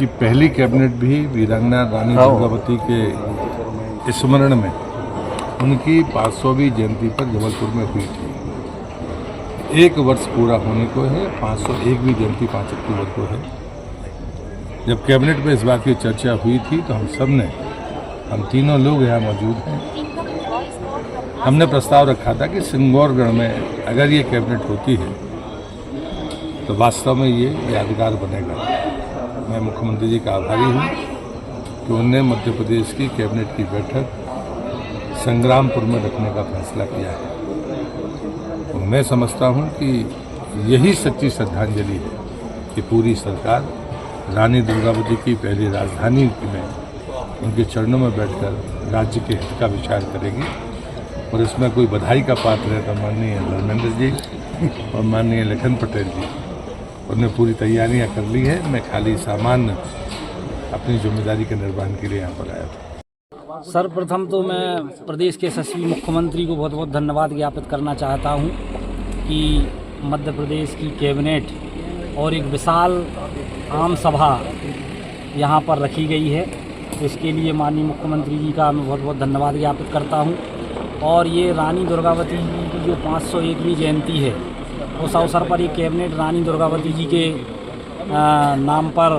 इसकी पहली कैबिनेट भी वीरांगना रानी दुर्गावती के स्मरण में उनकी 500वीं जयंती पर जबलपुर में हुई थी। 1 वर्ष पूरा होने को है, 501वीं जयंती 5 अक्टूबर को है। जब कैबिनेट में इस बात की चर्चा हुई थी तो हम तीनों लोग यहाँ मौजूद हैं, हमने प्रस्ताव रखा था कि सिंगौरगढ़ में अगर ये कैबिनेट होती है तो वास्तव में ये यादगार बनेगा। मैं मुख्यमंत्री जी का आभारी हूँ कि उन्होंने मध्य प्रदेश की कैबिनेट की बैठक संग्रामपुर में रखने का फैसला किया है। तो मैं समझता हूँ कि यही सच्ची श्रद्धांजलि है कि पूरी सरकार रानी दुर्गावती की पहली राजधानी में उनके चरणों में बैठकर राज्य के हित का विचार करेगी। और इसमें कोई बधाई का पात्र है तो माननीय धर्मेंद्र जी और माननीय लखन पटेल जी, उन्होंने पूरी तैयारियां कर ली है। मैं खाली सामान्य अपनी जिम्मेदारी के निर्वहन के लिए यहाँ पर आया था। सर्वप्रथम तो मैं प्रदेश के यशस्वी मुख्यमंत्री को बहुत बहुत धन्यवाद ज्ञापित करना चाहता हूँ कि मध्य प्रदेश की कैबिनेट और एक विशाल आम सभा यहाँ पर रखी गई है। तो इसके लिए माननीय मुख्यमंत्री जी का मैं बहुत बहुत धन्यवाद ज्ञापित करता हूँ। और ये रानी दुर्गावती जी की जो 501वीं जयंती है, उस अवसर पर ये कैबिनेट रानी दुर्गावती जी के नाम पर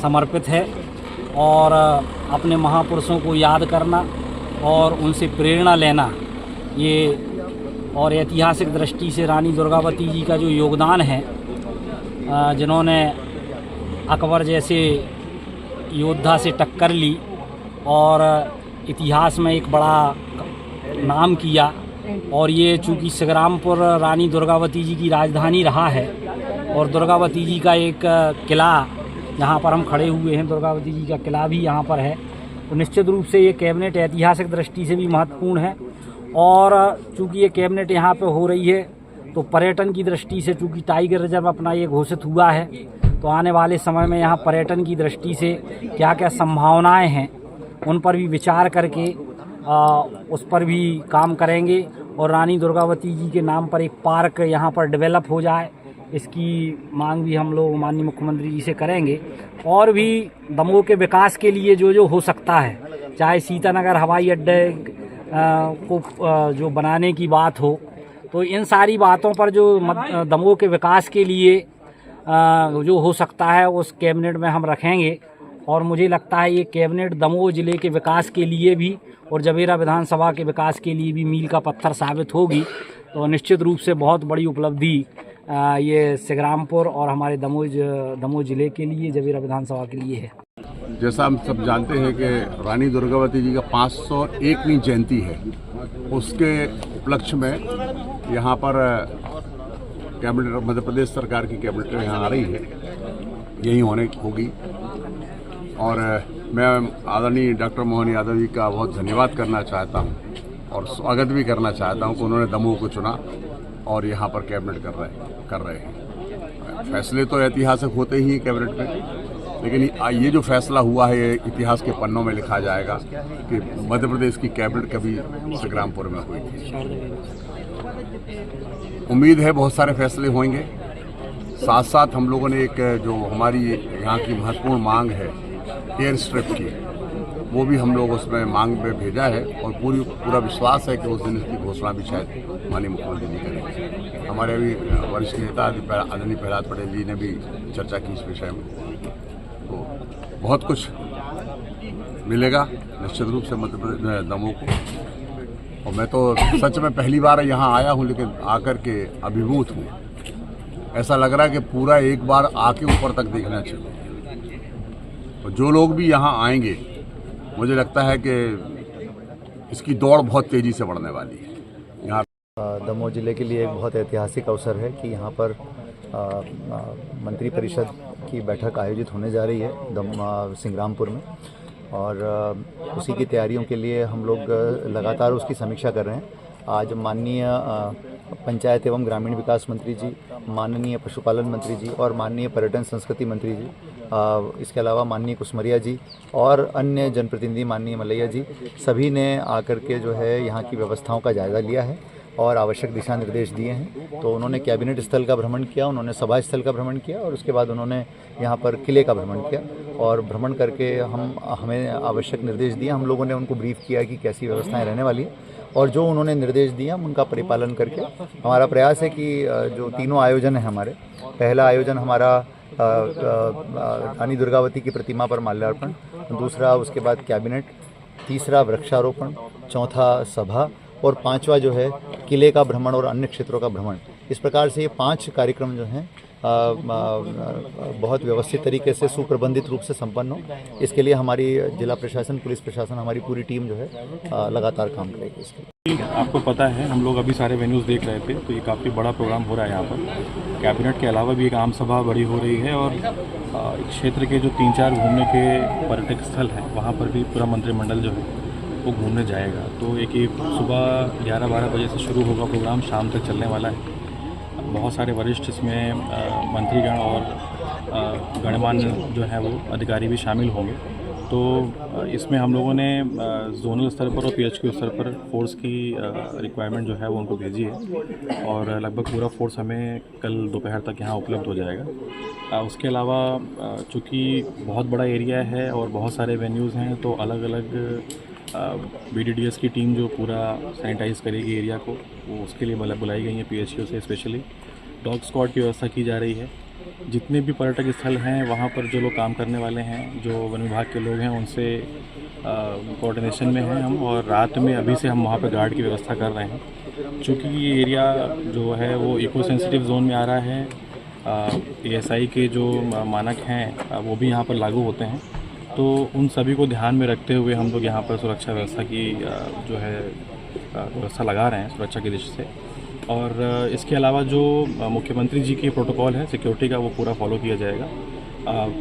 समर्पित है। और अपने महापुरुषों को याद करना और उनसे प्रेरणा लेना, ये और ऐतिहासिक दृष्टि से रानी दुर्गावती जी का जो योगदान है, जिन्होंने अकबर जैसे योद्धा से टक्कर ली और इतिहास में एक बड़ा नाम किया। और ये चूँकि संग्रामपुर रानी दुर्गावती जी की राजधानी रहा है और दुर्गावती जी का एक किला जहाँ पर हम खड़े हुए हैं, दुर्गावती जी का किला भी यहाँ पर है। तो निश्चित रूप से ये कैबिनेट ऐतिहासिक दृष्टि से भी महत्वपूर्ण है। और चूँकि ये कैबिनेट यहाँ पे हो रही है तो पर्यटन की दृष्टि से, चूँकि टाइगर रिजर्व अपना ये घोषित हुआ है, तो आने वाले समय में यहाँ पर्यटन की दृष्टि से क्या क्या संभावनाएँ हैं उन पर भी विचार करके उस पर भी काम करेंगे। और रानी दुर्गावती जी के नाम पर एक पार्क यहाँ पर डेवलप हो जाए, इसकी मांग भी हम लोग माननीय मुख्यमंत्री जी से करेंगे। और भी दमोह के विकास के लिए जो जो हो सकता है, चाहे सीतानगर हवाई अड्डे को जो बनाने की बात हो, तो इन सारी बातों पर जो दमोह के विकास के लिए जो हो सकता है उस कैबिनेट में हम रखेंगे। और मुझे लगता है ये कैबिनेट दमोह ज़िले के विकास के लिए भी और जवेरा विधानसभा के विकास के लिए भी मील का पत्थर साबित होगी। तो निश्चित रूप से बहुत बड़ी उपलब्धि ये संग्रामपुर और हमारे दमोह ज़िले के लिए, जवेरा विधानसभा के लिए है। जैसा हम सब जानते हैं कि रानी दुर्गावती जी का 501वीं जयंती है, उसके उपलक्ष्य में यहाँ पर कैबिनेट, मध्य प्रदेश सरकार की कैबिनेट यहाँ आ रही है, यही होगी। और मैं आदरणीय डॉक्टर मोहन यादव जी का बहुत धन्यवाद करना चाहता हूँ और स्वागत भी करना चाहता हूँ कि उन्होंने दमोह को चुना और यहाँ पर कैबिनेट कर रहे हैं। फैसले तो ऐतिहासिक होते ही हैं कैबिनेट में, लेकिन ये जो फैसला हुआ है ये इतिहास के पन्नों में लिखा जाएगा कि मध्य प्रदेश की कैबिनेट कभी संग्रामपुर में हुई थी। उम्मीद है बहुत सारे फैसले होंगे। साथ साथ हम लोगों ने एक जो हमारी यहाँ की महत्वपूर्ण मांग है एयर स्ट्रिप की, वो भी हम लोग उसमें मांग में भेजा है और पूरा विश्वास है कि उस दिन इसकी घोषणा भी शायद माननीय मुख्यमंत्री जी करेंगे। हमारे अभी वरिष्ठ नेता आदरणीय प्रहलाद पटेल जी ने भी चर्चा की इस विषय में। तो बहुत कुछ मिलेगा निश्चित रूप से मध्य प्रदेश दमोह को। और मैं तो सच में पहली बार यहाँ आया हूँ, लेकिन आकर के अभिभूत हूँ। ऐसा लग रहा है कि पूरा एक बार आके ऊपर तक देखना चाहिए। और जो लोग भी यहाँ आएंगे, मुझे लगता है कि इसकी दौड़ बहुत तेज़ी से बढ़ने वाली है। यहाँ दमोह जिले के लिए एक बहुत ऐतिहासिक अवसर है कि यहाँ पर मंत्री परिषद की बैठक आयोजित होने जा रही है संग्रामपुर में। और उसी की तैयारियों के लिए हम लोग लगातार उसकी समीक्षा कर रहे हैं। आज माननीय पंचायत एवं ग्रामीण विकास मंत्री जी, माननीय पशुपालन मंत्री जी और माननीय पर्यटन संस्कृति मंत्री जी, इसके अलावा माननीय कुसमरिया जी और अन्य जनप्रतिनिधि माननीय मलैया जी, सभी ने आकर के जो है यहाँ की व्यवस्थाओं का जायज़ा लिया है और आवश्यक दिशा निर्देश दिए हैं। तो उन्होंने कैबिनेट स्थल का भ्रमण किया, उन्होंने सभा स्थल का भ्रमण किया और उसके बाद उन्होंने यहाँ पर किले का भ्रमण किया। और भ्रमण करके हमें आवश्यक निर्देश दिए। हम लोगों ने उनको ब्रीफ किया कि कैसी व्यवस्थाएं रहने वाली है और जो उन्होंने निर्देश दिए हम उनका परिपालन करके हमारा प्रयास है कि जो तीनों आयोजन हैं हमारे, पहला आयोजन हमारा रानी दुर्गावती की प्रतिमा पर माल्यार्पण, दूसरा उसके बाद कैबिनेट, तीसरा वृक्षारोपण, चौथा सभा और पांचवा जो है किले का भ्रमण और अन्य क्षेत्रों का भ्रमण। इस प्रकार से ये 5 कार्यक्रम जो हैं बहुत व्यवस्थित तरीके से सुप्रबंधित रूप से संपन्न हो, इसके लिए हमारी जिला प्रशासन, पुलिस प्रशासन, हमारी पूरी टीम जो है लगातार काम करेगी इसके लिए। आपको पता है हम लोग अभी सारे वेन्यूज़ देख रहे थे, तो ये काफ़ी बड़ा प्रोग्राम हो रहा है यहाँ पर। कैबिनेट के अलावा भी एक आम सभा बड़ी हो रही है और क्षेत्र के जो 3-4 घूमने के पर्यटक स्थल हैं वहाँ पर भी पूरा मंत्रिमंडल जो है वो घूमने जाएगा। तो एक सुबह 11-12 बजे से शुरू होगा प्रोग्राम, शाम तक चलने वाला है। बहुत सारे वरिष्ठ इसमें मंत्रीगण और गणमान्य जो है वो अधिकारी भी शामिल होंगे। तो इसमें हम लोगों ने जोनल स्तर पर और PHQ स्तर पर फोर्स की रिक्वायरमेंट जो है वो उनको भेजी है और लगभग पूरा फोर्स हमें कल दोपहर तक यहाँ उपलब्ध हो जाएगा। उसके अलावा चूँकि बहुत बड़ा एरिया है और बहुत सारे वेन्यूज़ हैं, तो अलग अलग BDDS की टीम जो पूरा सैनिटाइज़ करेगी एरिया को, वो उसके लिए बुलाई गई है PHQ से। स्पेशली डॉग स्क्वाड की व्यवस्था की जा रही है। जितने भी पर्यटक स्थल हैं वहाँ पर जो लोग काम करने वाले हैं, जो वन विभाग के लोग हैं, उनसे कोऑर्डिनेशन में हैं हम, और रात में अभी से हम वहाँ पर गार्ड की व्यवस्था कर रहे हैं। चूँकि ये एरिया जो है वो इको सेंसिटिव जोन में आ रहा है, ASI के जो मानक हैं वो भी यहाँ पर लागू होते हैं, तो उन सभी को ध्यान में रखते हुए हम लोग यहाँ पर सुरक्षा व्यवस्था की जो है व्यवस्था लगा रहे हैं सुरक्षा की दृष्टि से। और इसके अलावा जो मुख्यमंत्री जी की प्रोटोकॉल है सिक्योरिटी का, वो पूरा फॉलो किया जाएगा।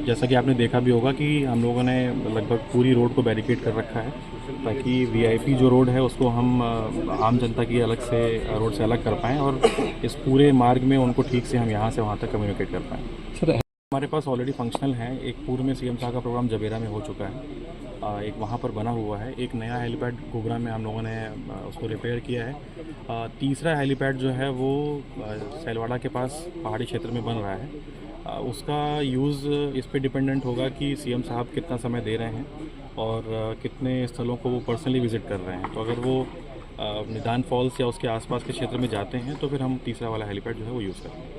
जैसा कि आपने देखा भी होगा कि हम लोगों ने लगभग पूरी रोड को बैरिकेड कर रखा है, ताकि VIP जो रोड है उसको हम आम जनता की अलग से रोड से अलग कर पाएँ और इस पूरे मार्ग में उनको ठीक से हम यहाँ से वहाँ तक कम्युनिकेट कर पाएँ। सर, हमारे पास ऑलरेडी फंक्शनल है। एक पूर्व में CM साहब का प्रोग्राम जबेरा में हो चुका है, एक वहाँ पर बना हुआ है। एक नया हेलीपैड घुघरा में हम लोगों ने उसको रिपेयर किया है। तीसरा हेलीपैड जो है वो सैलवाड़ा के पास पहाड़ी क्षेत्र में बन रहा है। उसका यूज़ इस पे डिपेंडेंट होगा कि CM साहब कितना समय दे रहे हैं और कितने स्थलों को वो पर्सनली विज़िट कर रहे हैं। तो अगर वो निदान फॉल्स या उसके आसपास के क्षेत्र में जाते हैं तो फिर हम तीसरा वाला हेलीपैड जो है वो यूज़ करेंगे।